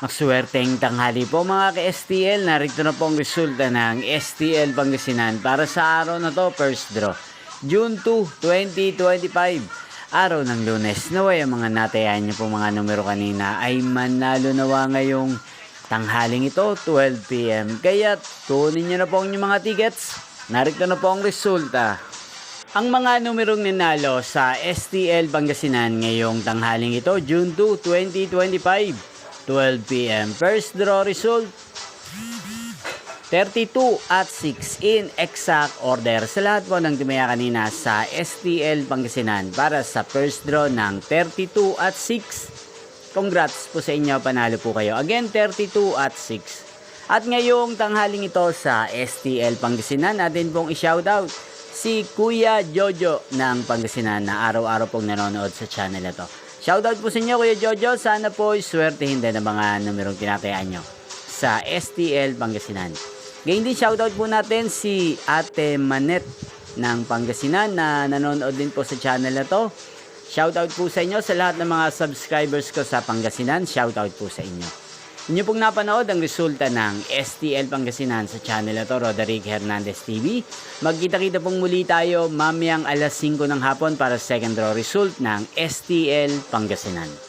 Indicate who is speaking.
Speaker 1: Maswerteng tanghali po mga ka-STL. Narito na po ang resulta ng STL Pangasinan para sa araw na to, first draw. June 2, 2025. Araw ng Lunes. Naway ang mga natayan niyo po mga numero kanina ay manalo nawa ngayong tanghaling ito, 12 PM. Kaya tunin niyo na po ang inyong mga tickets. Narito na po ang resulta. Ang mga numerong ninalo sa STL Pangasinan ngayong tanghaling ito, June 2, 2025. 12 PM. First draw result, 32 at 6 in exact order sa lahat po ng tumaya kanina sa STL Pangasinan para sa first draw ng 32 at 6. Congrats po sa inyo, panalo po kayo. Again, 32 at 6. At ngayong tanghaling ito sa STL Pangasinan, natin pong i-shoutout si Kuya Jojo ng Pangasinan na araw-araw pong nanonood sa channel na to. Shoutout po sa inyo Kuya Jojo, sana po swertehin din ang mga numerong tinatayaan nyo sa STL Pangasinan. Ngayon din shoutout po natin si Ate Manet ng Pangasinan na nanonood din po sa channel na to. Shoutout po sa inyo sa lahat ng mga subscribers ko sa Pangasinan, shoutout po sa inyo. Inyo pong napanood ang resulta ng STL Pangasinan sa channel na to, Roderick Hernandez TV. Magkita-kita pong muli tayo mamayang alas 5 ng hapon para sa second draw result ng STL Pangasinan.